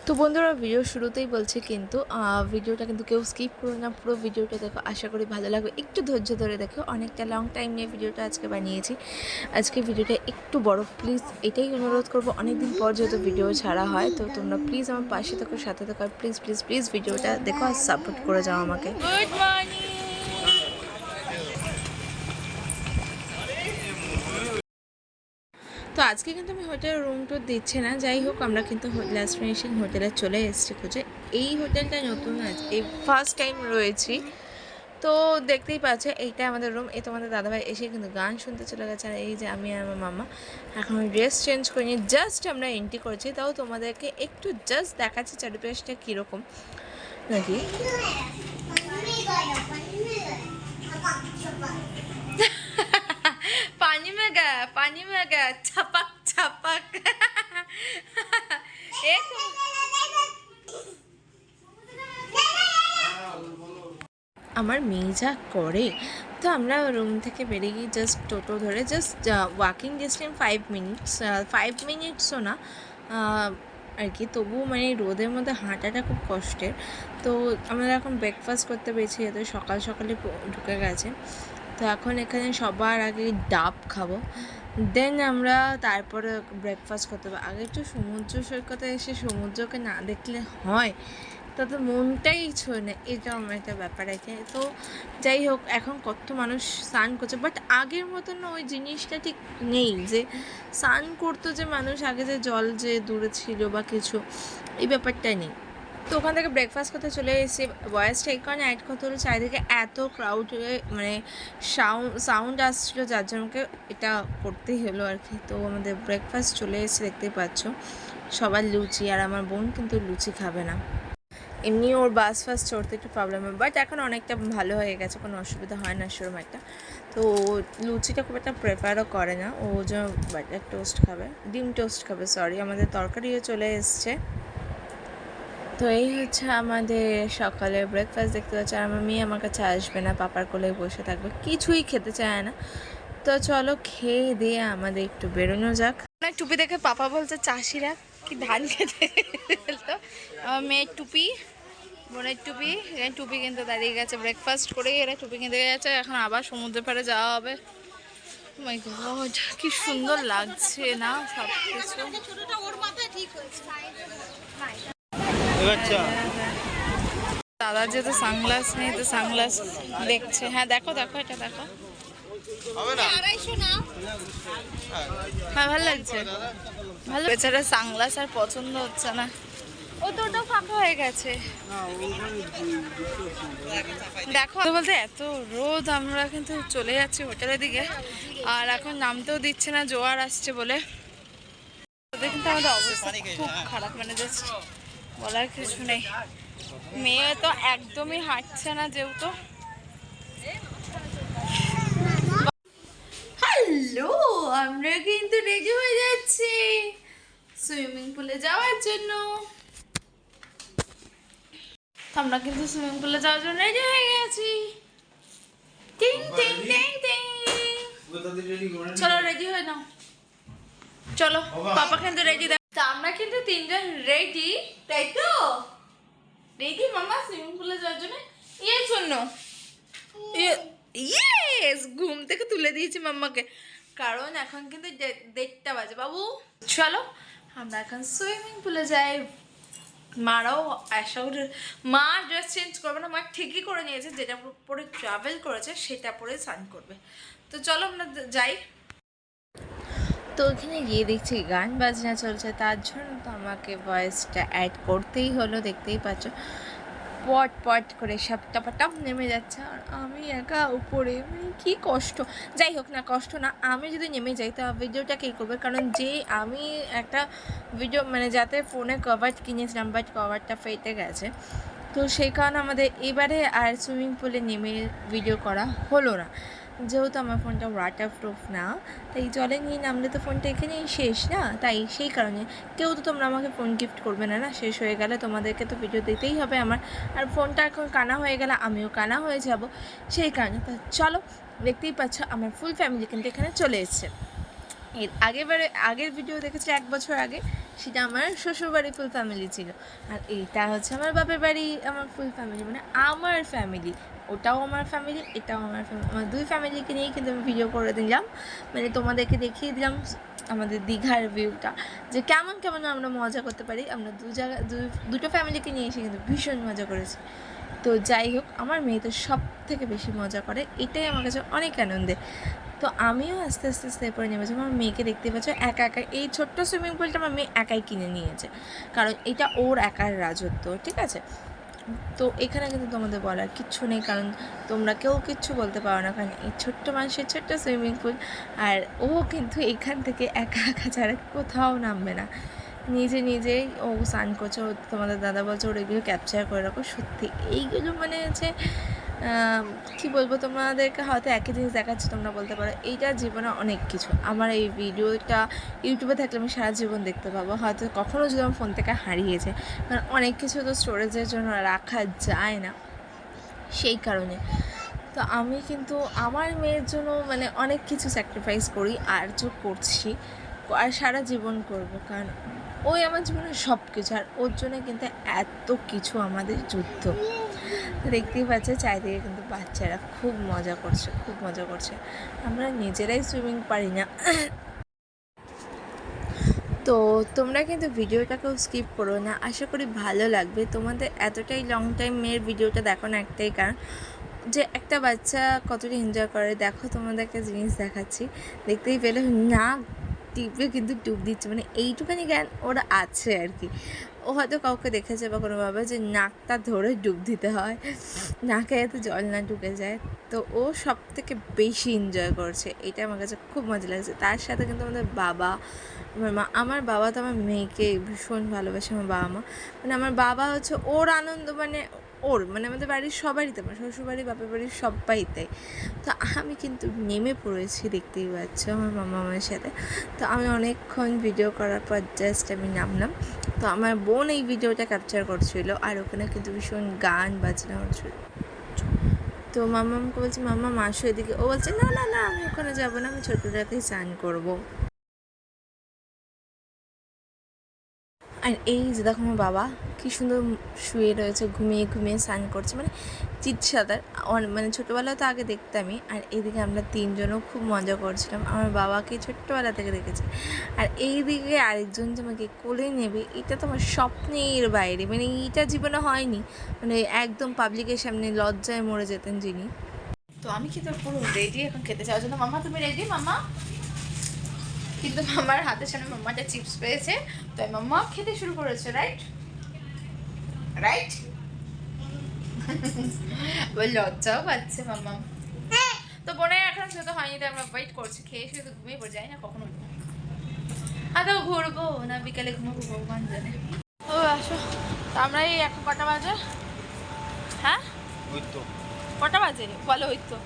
তো বন্ধুরা ভিডিও শুরুতেই বলছি কিন্তু ভিডিওটা কিন্তু কেউ স্কিপ করো না, পুরো ভিডিওটা দেখো, আশা করি ভালো লাগবে। একটু ধৈর্য ধরে দেখো, অনেকটা লং টাইম নিয়ে ভিডিওটা আজকে বানিয়েছি। আজকে ভিডিওটা একটু বড়, প্লিজ এটাই অনুরোধ করবো, অনেকদিন পর যেহেতু ভিডিও ছাড়া হয়, তো তোমরা প্লিজ আমার পাশে থাকো, সাথে থাকো, আর প্লিজ প্লিজ প্লিজ ভিডিওটা দেখো আর সাপোর্ট করে যাও আমাকে। Good morning. তো আজকে কিন্তু আমি হোটেলের রুম টুর দিচ্ছি না, যাই হোক আমরা কিন্তু লাস্ট ফিনিশিং হোটেলে চলে এসেছি খুঁজে। এই হোটেলটা নতুন আছে, এই ফার্স্ট টাইম রয়েছি। তো দেখতেই পাচ্ছে এইটা আমাদের রুম। এই তোমাদের দাদাভাই এসে কিন্তু গান শুনতে চলে গেছে, আর এই যে আমি আর আমার মামা এখন ড্রেস চেঞ্জ করিনি, জাস্ট আমরা এন্ট্রি করেছি। তাও তোমাদেরকে একটু জাস্ট দেখাচ্ছি চারিপাশটা কীরকম নাকি। पानी में गया छपक छपक एक আমার মেয়ে যা করে। তো আমরা রুম থেকে বেরিয়ে গিয়ে জাস্ট টোটো ধরে জাস্ট ওয়াকিং ডিস্টেন্স 5 মিনিটসও না আর কি, তবুও মানে রোদের মধ্যে হাঁটাটা খুব কষ্টের। তো আমরা এখন ব্রেকফাস্ট করতে পেরেছি, এত সকাল সকালে ঢুকে গেছে। তো এখন এখানে সবার আগে ডাব খাবো, দেন আমরা তারপরে ব্রেকফাস্ট করতে হবে। আগে একটু সমুদ্র সৈকতে এসে সমুদ্রকে না দেখলে হয়, তাতে মনটাই ছোঁয় না, এটাও আমার একটা ব্যাপার আছে। তো যাই হোক, এখন কত মানুষ স্নান করছে, বাট আগের মতন ওই জিনিসটা ঠিক নেই যে স্নান করতো, যে মানুষ আগে যে জল যে দূরে ছিল বা কিছু, এই ব্যাপারটা নেই। তো ওখান থেকে ব্রেকফাস্ট করতে চলে এসেছি। ভয়েসটা এই কারণে অ্যাড করতে হলো, চারিদিকে এত ক্রাউড মানে সাউন্ড আসছিলো, যার জন্যকে এটা করতেই হলো আর কি। তো আমাদের ব্রেকফাস্ট চলে এসেছে, দেখতেই পাচ্ছ সবার লুচি, আর আমার বোন কিন্তু লুচি খাবে না, এমনি ওর বাস ফাস চড়তে একটু প্রবলেম হয়, বাট এখন অনেকটা ভালো হয়ে গেছে, কোনো অসুবিধা হয় না সেরকম একটা। তো লুচিটা খুব একটা প্রেফারও করে না, ও যে বাটার টোস্ট খাবে, ডিম টোস্ট খাবে, সরি। আমাদের তরকারিও চলে এসছে। তো এই হচ্ছে আমাদের সকালের ব্রেকফাস্ট, দেখতে পাচ্ছি। আর আমার মেয়ে আমার কাছে আসবে না, পাপার কোলে বসে থাকবে, কিছুই খেতে চায় না। তো চলো খেয়ে দিয়ে আমাদের একটু বেরোনো যাক। টুপি দেখে পাপা বলছে চাষিরা কি ধান খেতে। তো আমার মেয়ের টুপি, বোনের টুপি, এখানে টুপি কিনতে দাঁড়িয়ে গেছে, ব্রেকফাস্ট করে এরা টুপি কিনতে গেছে। এখন আবার সমুদ্রের পাড়ে যাওয়া হবে। মাই গড, কি সুন্দর লাগছে না সব কিছু। দাদা যেহেতু সানগ্লাস নেই, তো সানগ্লাস দেখছে। হ্যাঁ দেখো দেখো, এটা দেখো, হ্যাঁ ভালো লাগছে, ভালো। বেচারা সানগ্লাস আর পছন্দ হচ্ছে না, ও তো ওটাও ফাঁকা হয়ে গেছে। দেখো বলতে এত রোদ, আমরা কিন্তু চলে যাচ্ছি হোটেলের দিকে, আর এখন নামতেও দিচ্ছে না, জোয়ার আসছে বলে। কিন্তু আমাদের অবস্থা খুব খারাপ, মানে জাস্ট বলার কিছু নেই। মেয়ে তো একদমই হাঁটছে না যেহেতু। হ্যালো, আমরা কিন্তু রেডি হয়ে যাচ্ছি সুইমিং পুলে যাওয়ার জন্য। আমরা কিন্তু সুইমিং পুলে যাওয়ার জন্য রেডি হয়ে গেছি। টিং টিং টিং টিং, চলো রেডি হয়ে নাও, চলো। পাপা কিন্তু রেডি। তা আমরা কিন্তু তিনজন রেডি, তাই তো? রেডি মামা সুইমিং পুলে যাওয়ার জন্য। এর জন্য ইয়েস, ঘুম থেকে তুলে দিয়েছি মাম্মাকে, কারণ এখন কিন্তু 1:30 বাজে বাবু। চলো আমরা এখন সুইমিং পুলে যাই। মারাও আশা করি মা ড্রেস চেঞ্জ করবে না, মা ঠিকই করে নিয়েছে, যেটা পরে ট্রাভেল করেছে সেটা পরে স্নান করবে। তো চলো আমরা যাই। তো ওখানে গিয়ে দেখছি গান বাজনা চলছে, তার জন্য তো আমাকে ভয়েসটা অ্যাড করতেই হলো, দেখতেই পাচ্ছ পট পট করে সব টপাটপ নেমে যাচ্ছে, আর আমি একা উপরে, মানে কী কষ্ট। যাই হোক না, কষ্ট না, আমি যদি নেমে যাই তা ভিডিওটা কে করবে, কারণ যে আমি একটা ভিডিও মানে যাতে ফোনে কভার কিনেছিলাম, বাট কভারটা ফেটে গেছে, তো সেই কারণে আমাদের এবারে আর সুইমিং পুলে নেমে ভিডিও করা হলো না, যেহেতু আমার ফোনটা ওয়াটার প্রুফ না, তাই জলে নিয়ে নামলে তো ফোনটা এখানেই শেষ না, তাই সেই কারণে কেউ তো তোমরা আমাকে ফোন গিফট করবে না, শেষ হয়ে গেলে তোমাদেরকে তো ভিডিও দিতেই হবে আমার, আর ফোনটা এখন কানা হয়ে গেলে আমিও কানা হয়ে যাব, সেই কারণে। তো চলো, দেখতেই পাচ্ছ আমার ফুল ফ্যামিলি কিন্তু এখানে চলে এসছে। এর আগের ভিডিও দেখেছি 1 বছর আগে, সেটা আমার শ্বশুরবাড়ি ফুল ফ্যামিলি ছিল, আর এইটা হচ্ছে আমার বাপের বাড়ি আমার ফুল ফ্যামিলি, মানে আমার ফ্যামিলি। ওটাও আমার ফ্যামিলি, এটাও আমার ফ্যামিলি, আমার 2 ফ্যামিলিকে নিয়েই কিন্তু আমি ভিডিও করে দিলাম, মানে তোমাদেরকে দেখিয়ে দিলাম আমাদের দীঘার ভিউটা, যে কেমন কেমন আমরা মজা করতে পারি। আমরা দুটো ফ্যামিলিকে নিয়ে এসে কিন্তু ভীষণ মজা করেছি। তো যাই হোক, আমার মেয়ে তো সব থেকে বেশি মজা করে, এটাই আমার কাছে অনেক আনন্দের। তো আমিও আস্তে আস্তে আস্তে এরপরে নেমেছি। আমার মেয়েকে দেখতে পাচ্ছ একা একা, এই ছোট্ট সুইমিং পুলটা আমার মেয়ে একাই কিনে নিয়েছে, কারণ এটা ওর একার রাজত্ব, ঠিক আছে। তো এখানে কিন্তু তোমাদের বলার কিচ্ছু নেই, কারণ তোমরা কেউ কিচ্ছু বলতে পারো না, কারণ এই ছোট্ট মানুষের ছোট্ট সুইমিং পুল, আর ও কিন্তু এখান থেকে একা একা ছাড়া কোথাও নামবে না, নিজেই ও স্নান করছে। ও তোমাদের দাদা বলছে ওর এগুলো ক্যাপচার করে রাখো। সত্যি এইগুলো মানে হচ্ছে কী বলবো, তোমাদেরকে হয়তো একই জিনিস দেখাচ্ছে, তোমরা বলতে পারো এইটা জীবনে অনেক কিছু। আমার এই ভিডিওটা ইউটিউবে থাকলে আমি সারা জীবন দেখতে পাবো, হয়তো কখনও যদি আমার ফোন থেকে হারিয়েছে, কারণ অনেক কিছু তো স্টোরেজের জন্য রাখা যায় না, সেই কারণে। তো আমি কিন্তু আমার মেয়ের জন্য মানে অনেক কিছু স্যাক্রিফাইস করি, আর করছি, আর সারা জীবন করব, কারণ ওই আমার জীবনের সব কিছু, আর ওর জন্য কিন্তু এত কিছু আমাদের যুদ্ধ। দেখতেই পাচ্ছে চারিদিকে কিন্তু বাচ্চারা খুব মজা করছে। আমরা নিজেরাই সুইমিং পারি না। তো তোমরা কিন্তু ভিডিওটাকেও স্কিপ করো না, আশা করি ভালো লাগবে তোমাদের। এতটাই লং টাইম মেয়ের ভিডিওটা দেখো না একটাই কারণ, যে একটা বাচ্চা কতটা এনজয় করে। দেখো তোমাদের একটা জিনিস দেখাচ্ছি, দেখতেই পেলে না টিপে কিন্তু ডুব দিচ্ছে, মানে এইটুখানি জ্ঞান ওরা আছে আর কি। ও হয়তো কাউকে দেখেছে বা কোনোভাবে যে নাকটা ধরে ডুব দিতে হয়, নাকে যাতে জল না ঢুকে যায়। তো ও সব থেকে বেশি এনজয় করছে, এটা আমার কাছে খুব মজা লাগছে। তার সাথে কিন্তু আমাদের বাবা, আমার বাবা তো আমার মেয়েকে ভীষণ ভালোবাসে। আমার বাবা মা মানে আমার বাবা হচ্ছে ওর আনন্দ, মানে আমাদের বাড়ির সবারই, আমার শ্বশুরবাড়ি বাপের বাড়ির সবাইতে। তো আমি কিন্তু নেমে পড়েছি, দেখতেই পাচ্ছ আমার মামা আমার সাথে। তো আমি অনেকক্ষণ ভিডিও করার পর জাস্ট আমি নামলাম। তো আমার বোন এই ভিডিওটা ক্যাপচার করছিল, আর ওখানে কিন্তু ভীষণ গান বাজনা হচ্ছিল। তো মাম্মা আমাকে বলছে মাম্মা আসো এদিকে, ও বলছে না না না আমি ওখানে যাবো না, আমি ছোটোটাকেই স্নান করবো। আর এই যে দেখো আমার বাবা কী সুন্দর শুয়ে রয়েছে, ঘুমিয়ে স্নান করছে, মানে চিৎসাদার, মানে ছোটোবেলায় তো আগে দেখতামই। আর এইদিকে আমরা 3জনও খুব মজা করছিলাম, আমার বাবাকে ছোট্টবেলা থেকে দেখেছি। আর এইদিকে আরেকজন যে আমাকে কোলে নেবে, এটা তো আমার স্বপ্নের বাইরে, মানে এইটা জীবনে হয়নি, মানে একদম পাবলিকের সামনে লজ্জায় মরে যেতেন যিনি। তো আমি কি তোর পুরো রেডি এখন খেতে যাওয়ার জন্য। মাম্মা তুমি রেডি মাম্মা? কিন্তু মাম্মার হাতের সামনে মাম্মাটা চিপস পেয়েছে, তাই মাম্মা খেতে শুরু করেছে, রাইট? ওই লজ্জাও পাচ্ছে মাম্মা। তো বোনের এখন শুধু হয়নি, তাই আমরা ওয়েট করছি, খেয়ে শুধু ঘুমিয়ে পড়ে যাই না কখনো। আদৌ ঘুরবো না বিকালে ঘুমাবো ভগবান জানে। ও আসো, আমরা এই এখন কটা বাজে? হ্যাঁ কটা বাজে বলো? ওই তো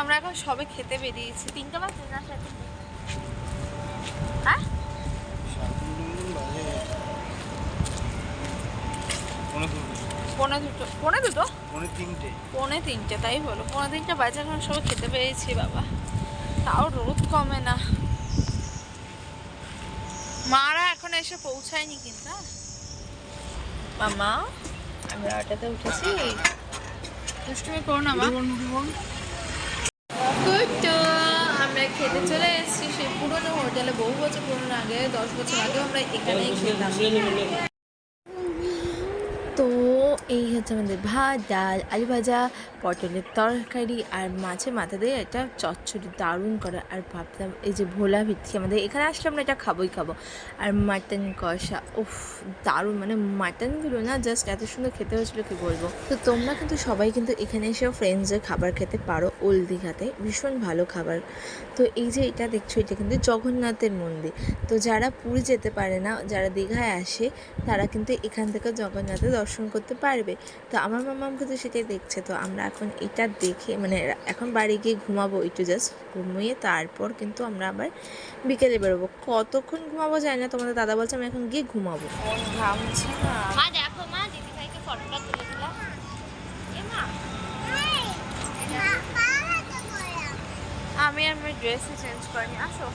আমরা এখন সবে খেতে বেরিয়েছি। 3টা বাজে না 4টা? হ্যাঁ পৌনে তিনটে, তাই বলো, 3:45 বাজে এখন সবাই খেতে পেয়েছি। বাবা তাও রোদ কমে না, মারা এখন এসে পৌঁছায়নি কিন্তু। মামা আমরা ওটাতে উঠেছি, দুষ্টুমি করো না মা। আমরা খেতে চলে এসেছি সেই পুরোনো হোটেলে, বহু বছর পুরোনো, আগে 10 বছর আগেও আমরা এখানেই খেতাম। তো এই হচ্ছে আমাদের ভাত, ডাল, আলু ভাজা, পটলের তরকারি, আর মাছের মাথা দিয়ে একটা চচ্চড়ি দারুণ করা। আর ভাবলাম এই যে ভোলা ভিত্তি, আমাদের এখানে আসলে আমরা এটা খাবো। আর মাটন কষা, উফ দারুণ, মানে মাটনগুলো না জাস্ট এত সুন্দর খেতে হয়েছিলো কী বলবো। তো তোমরা কিন্তু সবাই কিন্তু এখানে এসেও ফ্রেন্ডসের খাবার খেতে পারো, ওল্ড দীঘাতে ভীষণ ভালো খাবার। তো এই যে এটা দেখছো, এটা কিন্তু জগন্নাথের মন্দির। তো যারা পুরী যেতে পারে না, যারা দীঘায় আসে, তারা কিন্তু এখান থেকে জগন্নাথের দর্শন করতে পারবে। তো আমার মামাম কিন্তু সেটাই দেখছে। তো আমরা এখন এটা দেখে মানে এখন বাড়ি গিয়ে ঘুমাবো, একটু জাস্ট ঘুমিয়ে তারপর কিন্তু আমরা আবার বিকেলে বেরোবো। কতক্ষণ ঘুমাবো জানি না, তোমাদের দাদা বলছে আমি এখন গিয়ে ঘুমাবো। ঘামছে না মা, দেখো মা দিদি ভাইকে ফটোটা তুলে দিলাম। আমি আমার ড্রেসই চেঞ্জ করিনি, আসো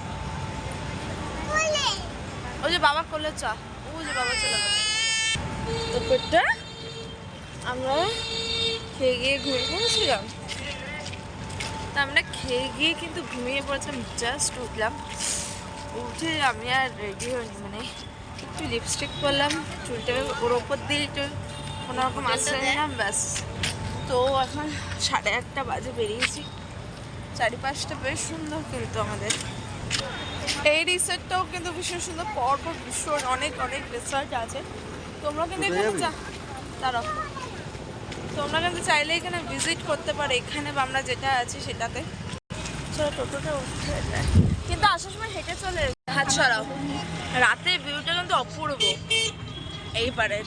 ওই যে বাবা করলে চা, ওই যে বাবা চলে গেছে। দুপুরটা আমরা খেয়ে গিয়ে ঘুমিয়ে পড়েছিলাম। তা আমরা খেয়ে গিয়ে কিন্তু ঘুমিয়ে পড়েছিলাম। জাস্ট উঠলাম, উঠে আমি আর রেডি হইনি, মানে একটু লিপস্টিক করলাম, চুলটাকে ওর ওপর দিয়ে একটু কোনোরকম আশ্রয় নিলাম, ব্যাস। তো এখন 1:30 বাজে, বেরিয়েছি। চারিপাশটা বেশ সুন্দর, কিন্তু আমাদের এই রিসর্টটাও কিন্তু ভীষণ সুন্দর, পরপর ভীষণ অনেক অনেক রিসর্ট আছে। তোমরা কিন্তু এখানে দাঁড়াও, তোমরা কিন্তু চাইলে এখানে ভিজিট করতে পারো, এখানে বা আমরা যেটা আছি সেটাতে। চলো টোটোটা উঠে যায়, কিন্তু আসার সময় হেঁটে চলে হাত সরাও। রাতের ভিউটা কিন্তু অপূর্ব এই পারের,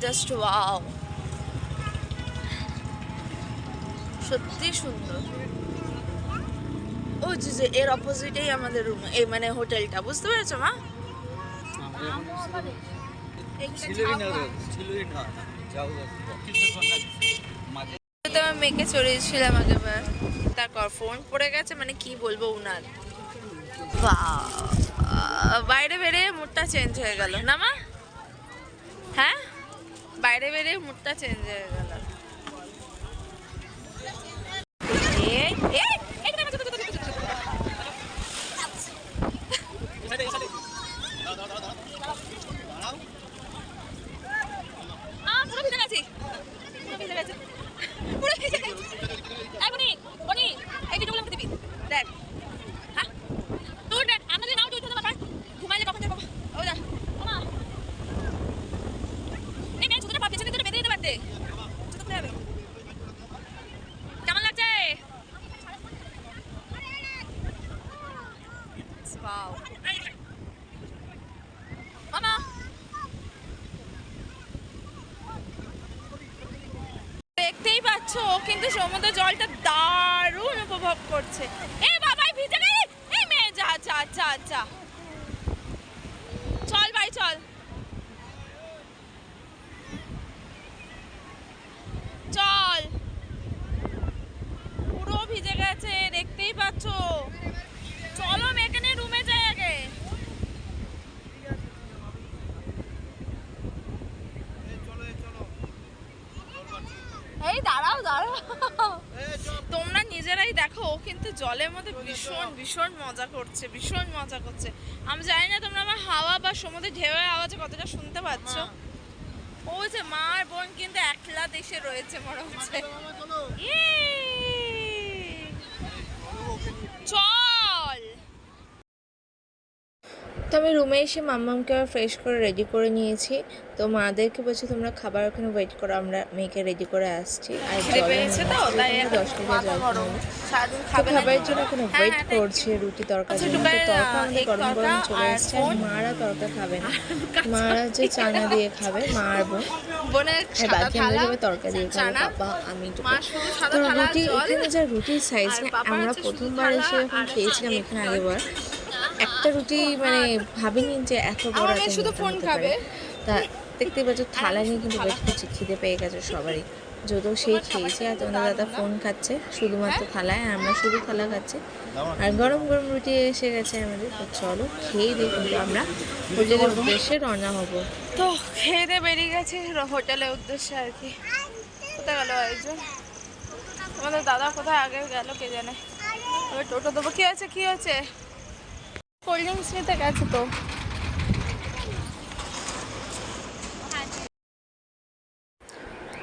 জাস্ট ওয়াও, সত্যি সুন্দর। ওই যে এর অপোজিটেই আমাদের রুম, এই মানে হোটেলটা, বুঝতে পেরেছো মা? তোমার মেয়েকে চড়িয়েছিলাম আগেবার, তারপর ফোন পড়ে গেছে, মানে কি বলবো উনার। বাইরে বেরিয়ে মুডটা চেঞ্জ হয়ে গেল না মা? হ্যাঁ, বাইরে বেরিয়ে মুডটা চেঞ্জ হয়ে গেল। কেমন লাগছে? দেখতেই পাচ্ছ, কিন্তু সমুদ্র জলটা দারুণ উপভোগ করছে। এ বাবাই ভিজে গেলি, এই মেয়ে যা যা যা যা, চল ভাই চল চল, পুরো ভিজে গেছে, দেখতেই পাচ্ছ। চলো মেকানিক রুমে যাই আগে। এই দাঁড়াও দাঁড়াও, তোমরা নিজেরাই দেখো, কিন্তু জলের মধ্যে ভীষণ ভীষণ মজা করছে, ভীষণ মজা করছে। আমি জানি না তোমরা আমার হাওয়া বা সমুদ্রের ঢেউয়ের আওয়াজে কতটা শুনতে পাচ্ছ। ও যে মা আর বোন কিন্তু একলা দেশে রয়েছে মনে হচ্ছে। চল। তো আমি রুমে এসে মাম্মামকে ফ্রেশ করে রেডি করে নিয়েছি। তো মাদেরকে বলছি তোমরা খাবার ওখানে ওয়েট করো, আমরা মেয়েকে রেডি করে আসছি। আর পেয়েছে তো তাই 10 টাকা জল খাবারের জন্য এখন ওয়েট করছে রুটি তরকারি। তরকা আমাদের গরম গরম চলে এসছে। আর মারা তরকা খাবে না, মারা যে চানা দিয়ে খাবে, মা আর বোনের বাকি আমরা যাবে তরকা দিয়ে খাবো, বাবা আমি। তো রুটি এখানে যা রুটির সাইজ, আমরা প্রথমবার এসে যখন খেয়েছিলাম এখানে আগেবার, একটা রুটি মানে ভাবিনি যে এত বড় একটা শুধু ফোন খাবে। তা দেখতে পাচ্ছ থালা নিয়ে কিন্তু বেশ কিছু খিদে পেয়ে গেছে সবারই, যদিও সেই খেয়েছে। আর তোমাদের দাদা ফোন খাচ্ছে শুধুমাত্র থালায়, আর আমরা শুধু থালা খাচ্ছি। আর গরম গরম রুটি এসে গেছে আমাদের। তো চলো খেয়ে দিয়ে কিন্তু আমরা হোটেলের উদ্দেশ্যে রওনা হব। তো খেয়ে দিয়ে বেরিয়ে গেছে হোটেলের উদ্দেশ্যে আর কি। কোথায় গেল একজন, তোমাদের দাদা কোথায় আগে গেল কে জানে। এবার টোটো দেবো। কি হয়েছে কি হয়েছে? কোল্ড ড্রিঙ্কস নিতে গেছে।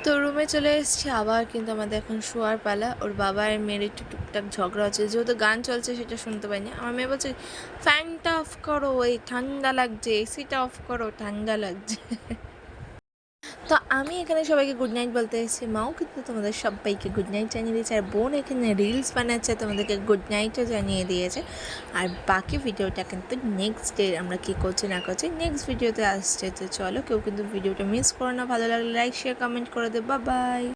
তো রুমে চলে এসেছি আবার, কিন্তু আমাদের এখন শোয়ার পালা। ওর বাবা আর মেয়ের একটু টুকটাক ঝগড়া হচ্ছে, যেহেতু গান চলছে সেটা শুনতে পাইনি। আমার মেয়ে বলছে ফ্যানটা অফ করো, এই ঠান্ডা লাগছে, এসিটা অফ করো, ঠান্ডা লাগছে। তো আমি এখানে সবাইকে গুড নাইট বলতে এসেছি, মাও কিন্তু তোমাদের সবাইকে গুড নাইট জানিয়ে দিয়েছে। আর বোন এখানে রিলস বানাচ্ছে, তোমাদেরকে গুড নাইটও জানিয়ে দিয়েছে। আর বাকি ভিডিওটা কিন্তু নেক্সট ডে আমরা কী করছি না করছি নেক্সট ভিডিওতে আসছে। তো চলো কেউ কিন্তু ভিডিওটা মিস করো না, ভালো লাগলে লাইক শেয়ার কমেন্ট করে দেবো। বাই।